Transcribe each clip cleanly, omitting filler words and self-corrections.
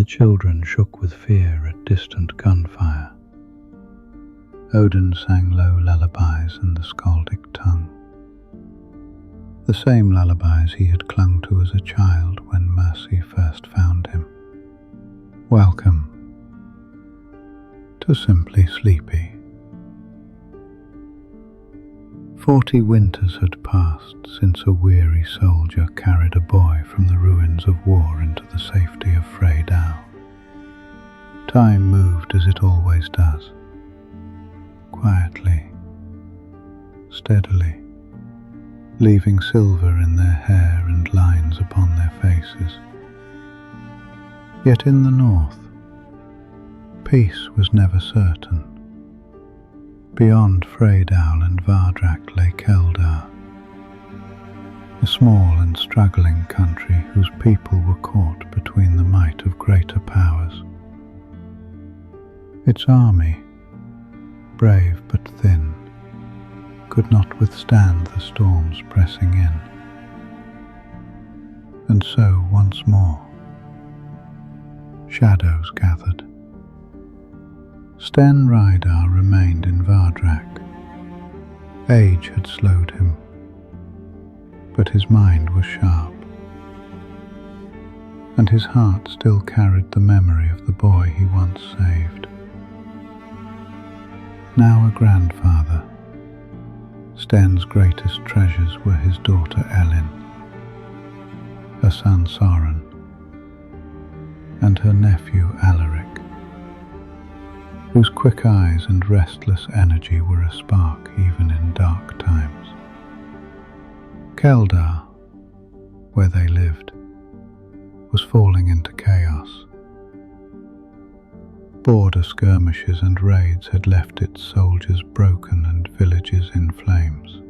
the children shook with fear at distant gunfire. Odin sang low lullabies in the skaldic tongue, the same lullabies he had clung to as a child when Mercy first found him. Welcome to Simply Sleepy. 40 winters had passed since a weary soldier carried a boy from the ruins of war into the safety of Freydal. Time moved as it always does, quietly, steadily, leaving silver in their hair and lines upon their faces. Yet in the north, peace was never certain. Beyond Freydal and Vardrak lay Keldar, a small and struggling country whose people were caught between the might of greater powers. Its army, brave but thin, could not withstand the storms pressing in. And so once more, shadows gathered. Sten Rydar remained in Vardrak. Age had slowed him, but his mind was sharp, and his heart still carried the memory of the boy he once saved. Now a grandfather, Sten's greatest treasures were his daughter Elin, her son Soren, and her nephew Alaric, whose quick eyes and restless energy were a spark even in dark times. Keldar, where they lived, was falling into chaos. Border skirmishes and raids had left its soldiers broken and villages in flames.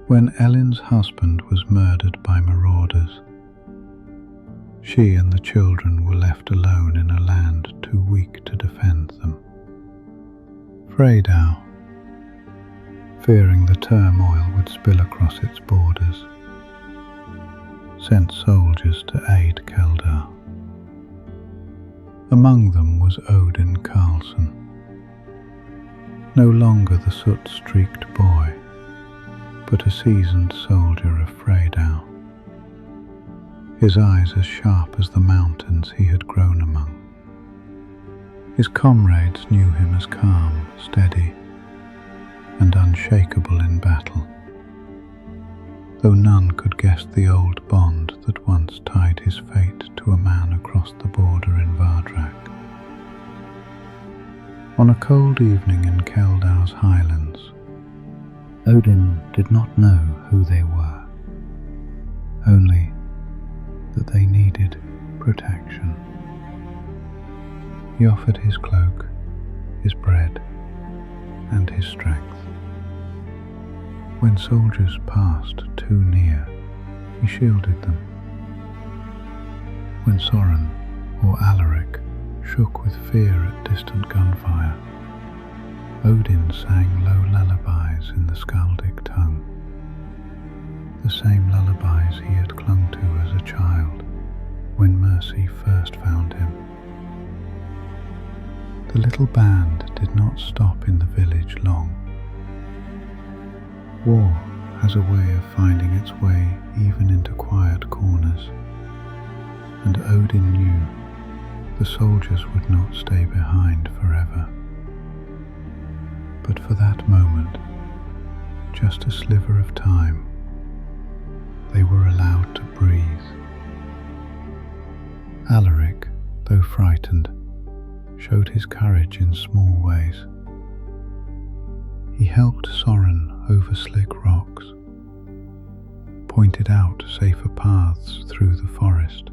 When Elin's husband was murdered by marauders, she and the children were left alone in a land too weak to defend them. Freydal, fearing the turmoil would spill across its borders, sent soldiers to aid Keldar. Among them was Odin Karlsson, no longer the soot-streaked boy, but a seasoned soldier of Freydal, his eyes as sharp as the mountains he had grown among. His comrades knew him as calm, steady, and unshakable in battle, though none could guess the old bond that once tied his fate to a man across the border in Vardrak. On a cold evening in Keldar's highlands, Odin did not know who they were, only that they needed protection. He offered his cloak, his bread, and his strength. When soldiers passed too near, he shielded them. When Soren or Alaric shook with fear at distant gunfire, Odin sang low lullabies in the skaldic tongue, the same lullabies he had clung to as a child when Mercy first found him. The little band did not stop in the village long. War has a way of finding its way even into quiet corners, and Odin knew the soldiers would not stay behind forever. But for that moment, just a sliver of time, they were allowed to breathe. Alaric, though frightened, showed his courage in small ways. He helped Soren over slick rocks, pointed out safer paths through the forest,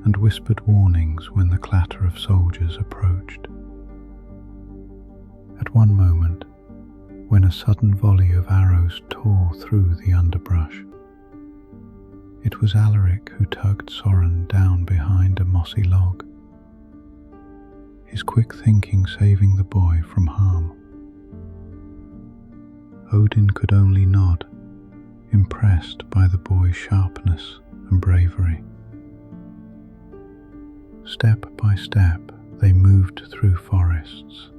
and whispered warnings when the clatter of soldiers approached. At one moment, when a sudden volley of arrows tore through the underbrush, it was Alaric who tugged Soren down behind a mossy log, his quick thinking saving the boy from harm. Odin could only nod, impressed by the boy's sharpness and bravery. Step by step they moved through forests,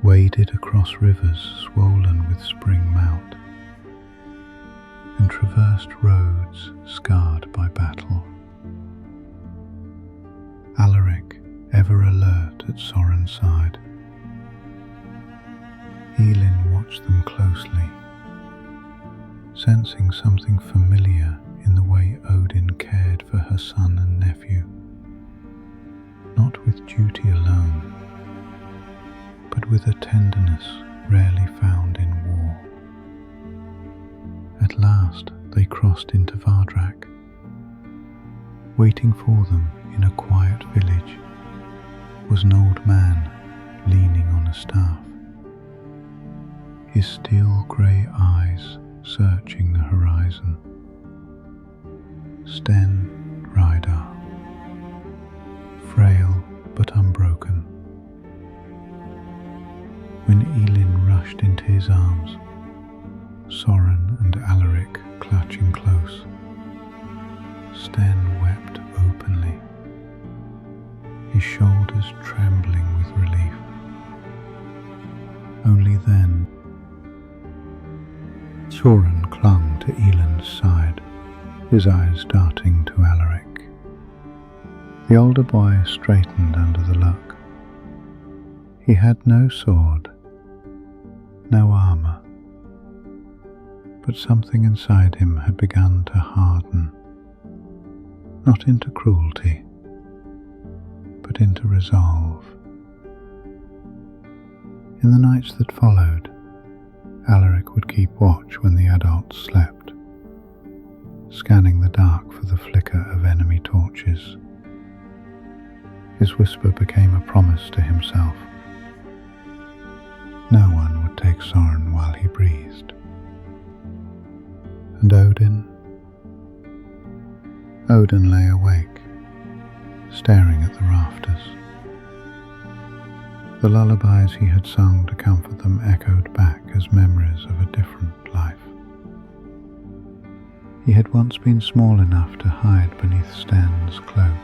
waded across rivers swollen with spring mount, and traversed roads scarred by battle. Alaric ever alert at Soren's side. Elin watched them closely, sensing something familiar in the way Odin cared for her son and nephew, not with duty alone, but with a tenderness rarely found in war. At last they crossed into Vardrak. Waiting for them in a quiet village was an old man leaning on a staff, his steel grey eyes searching the horizon. Sten Rydar, frail but unbroken. When Elin rushed into his arms, Soren and Alaric clutching close, Sten wept openly, his shoulders trembling with relief. Only then Soren clung to Elin's side, his eyes darting to Alaric. The older boy straightened under the look. He had no sword, no armour, but something inside him had begun to harden, not into cruelty, but into resolve. In the nights that followed, Alaric would keep watch when the adults slept, scanning the dark for the flicker of enemy torches. His whisper became a promise to himself. No one would take Soren while he breathed. And Odin lay awake, staring at the rafters. The lullabies he had sung to comfort them echoed back as memories of a different life. He had once been small enough to hide beneath Sten's cloak.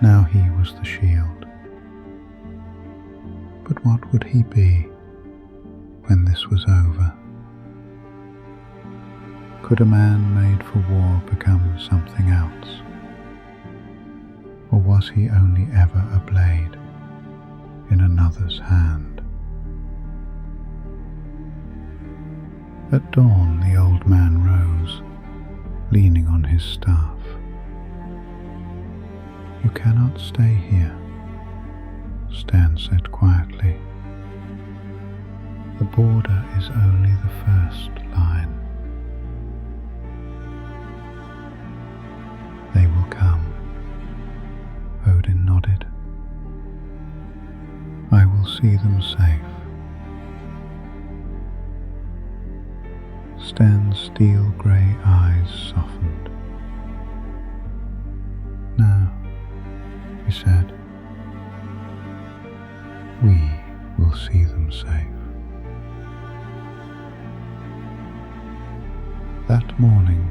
Now he was the shield. But what would he be when this was over? Could a man made for war become something else? Or was he only ever a blade in another's hand? At dawn the old man rose, leaning on his staff. "You cannot stay here," Sten said quietly. "The border is only the first line. They will come." Odin nodded. "I will see them safe." Sten's steel grey eyes softened. "No," he said, "we will see them safe." That morning,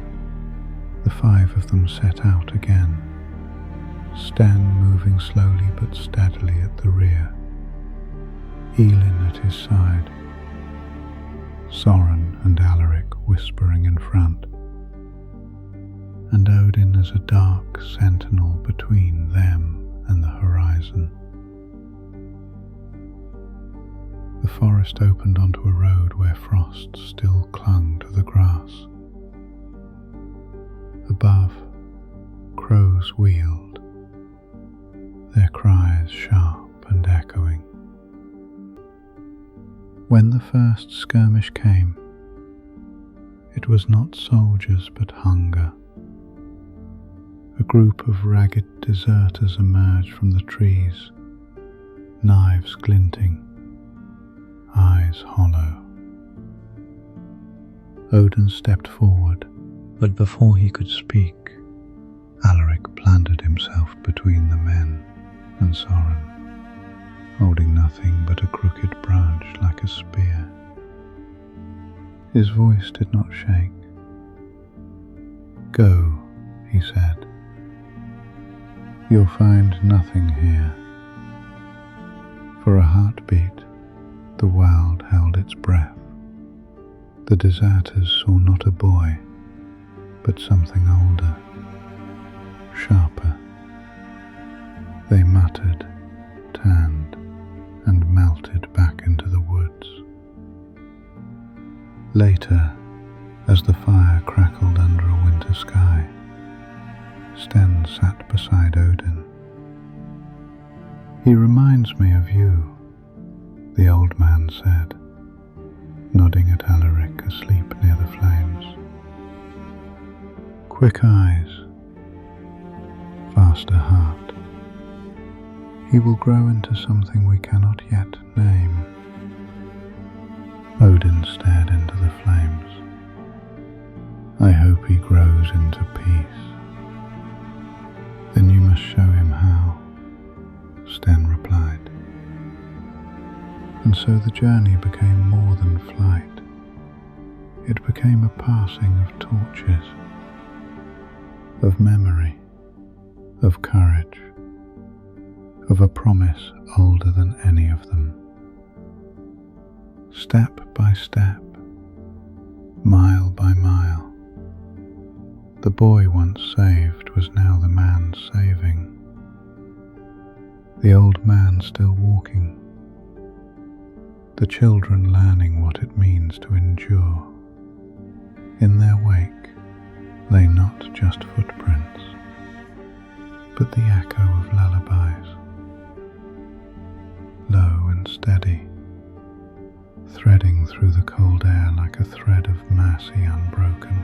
the five of them set out again, Sten moving slowly but steadily at the rear, Elin at his side, Soren and Alaric whispering in front, and Odin as a dark sentinel between them and the horizon. The forest opened onto a road where frost still clung to the grass. Above, crows wheeled, their cries sharp and echoing. When the first skirmish came, it was not soldiers but hunger. A group of ragged deserters emerged from the trees, knives glinting, eyes hollow. Odin stepped forward, but before he could speak, Alaric planted himself between the men and Soren, holding nothing but a crooked branch like a spear. His voice did not shake. "Go," he said. You'll find nothing here. For a heartbeat, the wild held its breath. The deserters saw not a boy, but something older, sharper. They muttered, turned, and melted back into the woods. Later, as the fire crackled under a winter sky, Sten sat beside Odin. "He reminds me of you," the old man said, nodding at Alaric asleep near the flames. "Quick eyes, faster heart. He will grow into something we cannot yet name." Odin stared into the flames. "I hope he grows into peace." "Then you must show him how," Sten replied. And so the journey became more than flight. It became a passing of torches, of memory, of courage, of a promise older than any of them. Step by step, mile by mile, the boy once saved was now the man saving. The old man still walking, the children learning what it means to endure. In their wake lay not just footprints, but the echo of lullabies, low and steady, threading through the cold air like a thread of mercy unbroken.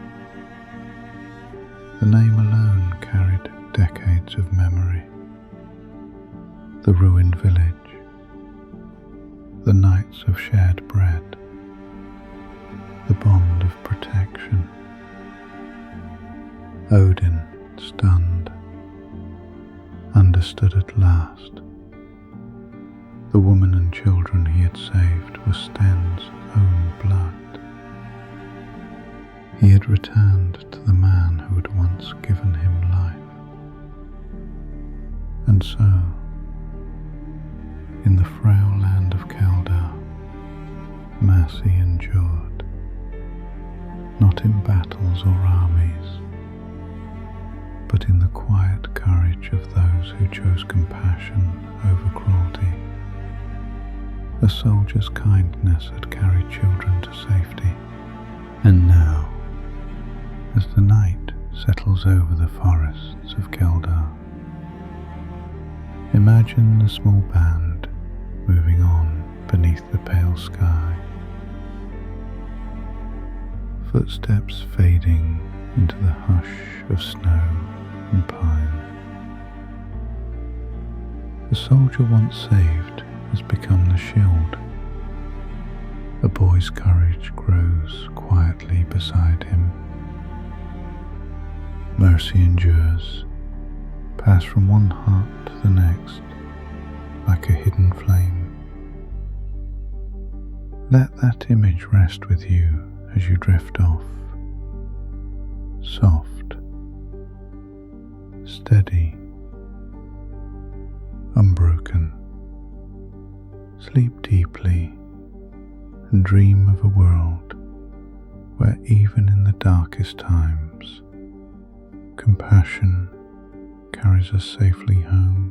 The name alone carried decades of memory. The ruined village, the nights of shared bread, the bond of protection. Odin, stunned, understood at last. The woman and children he had saved were Sten's own blood. He had returned to the man who had once given him life. And so, in the frail land of Keldar, mercy endured, not in battles or armies, but in the quiet courage of those who chose compassion over cruelty. A soldier's kindness had carried children to safety, and now, as the night settles over the forests of Keldar, imagine the small band moving on beneath the pale sky, footsteps fading into the hush of snow and pine. The soldier once saved has become the shield. A boy's courage grows quietly beside him. Mercy endures, pass from one heart to the next, like a hidden flame. Let that image rest with you as you drift off, soft, steady, unbroken. Sleep deeply and dream of a world where even in the darkest times, compassion carries us safely home.